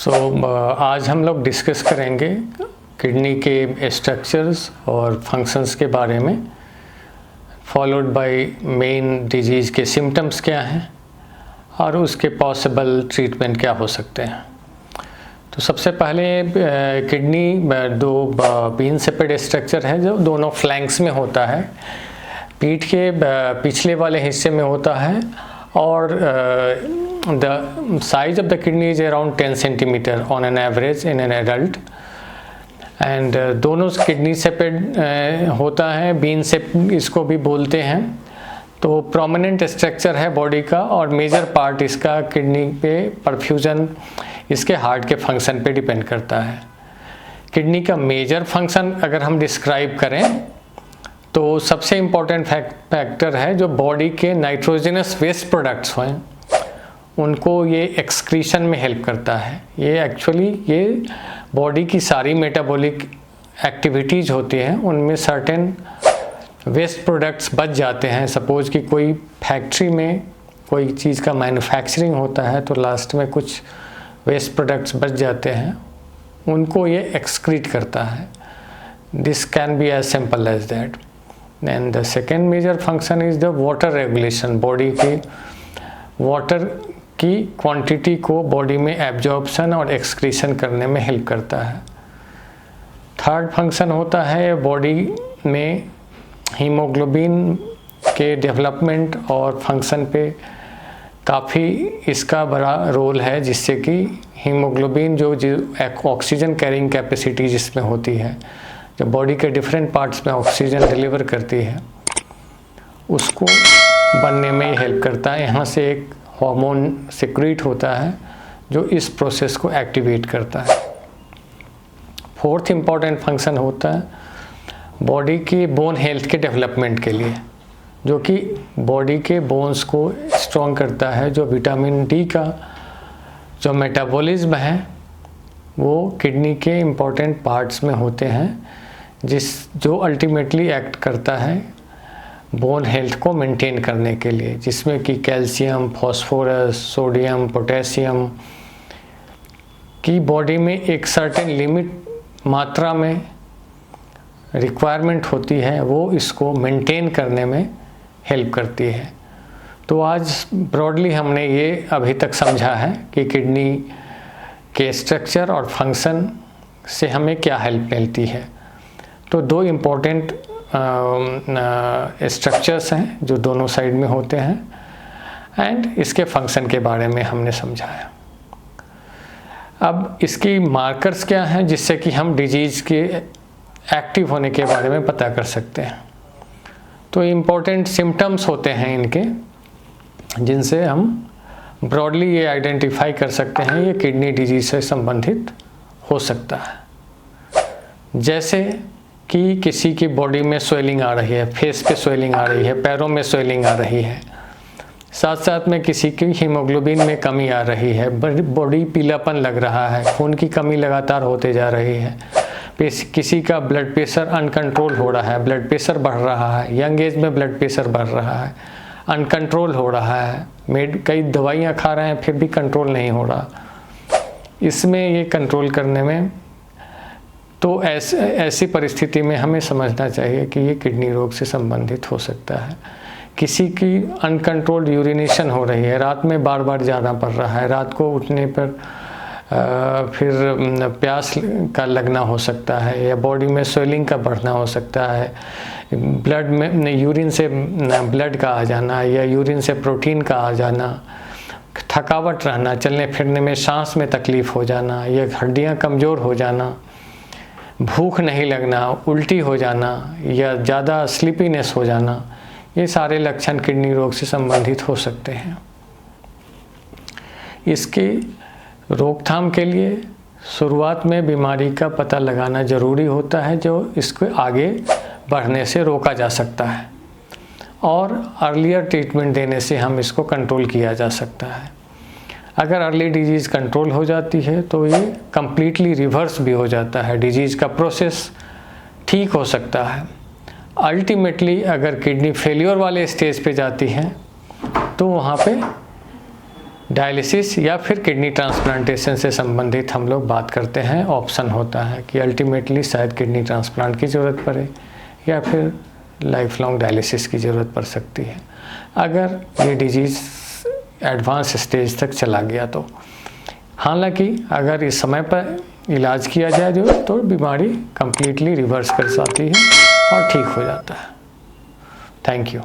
आज हम लोग डिस्कस करेंगे किडनी के स्ट्रक्चर्स और फंक्शंस के बारे में, फॉलोड बाय मेन डिजीज़ के सिम्टम्स क्या हैं और उसके पॉसिबल ट्रीटमेंट क्या हो सकते हैं। तो सबसे पहले किडनी दो बीन सेपेड स्ट्रक्चर है जो दोनों फ्लैंक्स में होता है, पीठ के पिछले वाले हिस्से में होता है और the size of the kidney is around 10 centimeter on an average in an adult and दोनों किडनी सेपेड होता है, बीन सेप इसको भी बोलते हैं। तो प्रोमिनेंट स्ट्रक्चर है बॉडी का और मेजर पार्ट इसका किडनी पे परफ्यूजन इसके हार्ट के फंक्शन पे डिपेंड करता है। किडनी का मेजर फंक्शन अगर हम डिस्क्राइब करें तो सबसे इम्पोर्टेंट फैक्टर है जो बॉडी के नाइट्रोजनस वेस्ट प्रोडक्ट्स हैं उनको ये एक्सक्रीशन में हेल्प करता है। ये बॉडी की सारी मेटाबॉलिक एक्टिविटीज़ होती हैं उनमें सर्टेन वेस्ट प्रोडक्ट्स बच जाते हैं। सपोज कि कोई फैक्ट्री में कोई चीज़ का मैन्युफैक्चरिंग होता है तो लास्ट में कुछ वेस्ट प्रोडक्ट्स बच जाते हैं, उनको ये एक्सक्रीट करता है। This can be as simple as that. And the second major function is the water regulation. Body की वाटर की क्वांटिटी को बॉडी में एब्जॉर्प्शन और एक्सक्रीशन करने में हेल्प करता है। थर्ड फंक्शन होता है बॉडी में हीमोग्लोबिन के डेवलपमेंट और फंक्शन पे काफ़ी इसका बड़ा रोल है, जिससे कि हीमोग्लोबिन जो ऑक्सीजन कैरिंग कैपेसिटी जिसमें होती है, जो बॉडी के डिफरेंट पार्ट्स में ऑक्सीजन डिलीवर करती है, उसको बनने में हेल्प करता है। यहाँ से एक हार्मोन सिक्रीट होता है जो इस प्रोसेस को एक्टिवेट करता है। फोर्थ इम्पॉर्टेंट फंक्शन होता है बॉडी की बोन हेल्थ के डेवलपमेंट के लिए, जो कि बॉडी के बोन्स को स्ट्रॉन्ग करता है। जो विटामिन डी का जो मेटाबॉलिज्म है वो किडनी के इम्पॉर्टेंट पार्ट्स में होते हैं, जो अल्टीमेटली एक्ट करता है बोन हेल्थ को मेंटेन करने के लिए, जिसमें कि कैल्शियम, फॉस्फोरस, सोडियम, पोटेशियम की बॉडी में एक सर्टेन लिमिट मात्रा में रिक्वायरमेंट होती है, वो इसको मेंटेन करने में हेल्प करती है। तो आज ब्रॉडली हमने ये अभी तक समझा है कि किडनी के स्ट्रक्चर और फंक्शन से हमें क्या हेल्प मिलती है। तो दो इम्पोर्टेंट स्ट्रक्चर्स हैं जो दोनों साइड में होते हैं एंड इसके फंक्शन के बारे में हमने समझाया। अब इसकी मार्कर्स क्या हैं जिससे कि हम डिजीज़ के एक्टिव होने के बारे में पता कर सकते हैं। तो इम्पोर्टेंट सिम्टम्स होते हैं इनके, जिनसे हम ब्रॉडली ये आइडेंटिफाई कर सकते हैं ये किडनी डिजीज़ से संबंधित हो सकता है। जैसे कि किसी की बॉडी में स्वेलिंग आ रही है, फेस पे स्वेलिंग आ रही है, पैरों में स्वेलिंग आ रही है, साथ साथ में किसी की हीमोग्लोबिन में कमी आ रही है, बॉडी पीलापन लग रहा है, खून की कमी लगातार होते जा रही है, किसी का ब्लड प्रेशर अनकंट्रोल हो रहा है, ब्लड प्रेशर बढ़ रहा है, यंग एज में ब्लड प्रेशर बढ़ रहा है, अनकंट्रोल हो रहा है, कई दवाइयाँ खा रहे हैं फिर भी कंट्रोल नहीं हो रहा। इसमें ये कंट्रोल करने में तो ऐसी परिस्थिति में हमें समझना चाहिए कि ये किडनी रोग से संबंधित हो सकता है। किसी की अनकंट्रोल्ड यूरिनेशन हो रही है, रात में बार बार जाना पड़ रहा है, रात को उठने पर फिर प्यास का लगना हो सकता है, या बॉडी में स्वेलिंग का बढ़ना हो सकता है, ब्लड में यूरिन से ब्लड का आ जाना या यूरिन से प्रोटीन का आ जाना, थकावट रहना, चलने फिरने में सांस में तकलीफ़ हो जाना, या हड्डियाँ कमज़ोर हो जाना, भूख नहीं लगना, उल्टी हो जाना या ज़्यादा स्लीपीनेस हो जाना, ये सारे लक्षण किडनी रोग से संबंधित हो सकते हैं। इसकी रोकथाम के लिए शुरुआत में बीमारी का पता लगाना ज़रूरी होता है, जो इसको आगे बढ़ने से रोका जा सकता है, और अर्लियर ट्रीटमेंट देने से हम इसको कंट्रोल किया जा सकता है। अगर अर्ली डिजीज़ कंट्रोल हो जाती है तो ये कम्प्लीटली रिवर्स भी हो जाता है, डिजीज़ का प्रोसेस ठीक हो सकता है। अल्टीमेटली अगर किडनी फेलियर वाले स्टेज पे जाती है तो वहाँ पे डायलिसिस या फिर किडनी ट्रांसप्लांटेशन से संबंधित हम लोग बात करते हैं, ऑप्शन होता है कि अल्टीमेटली शायद किडनी ट्रांसप्लांट की ज़रूरत पड़े या फिर लाइफ लॉन्ग डायलिसिस की ज़रूरत पड़ सकती है अगर ये डिजीज़ एडवांस स्टेज तक चला गया तो। हालांकि अगर इस समय पर इलाज किया जाए तो बीमारी कंप्लीटली रिवर्स कर जाती है और ठीक हो जाता है। Thank you.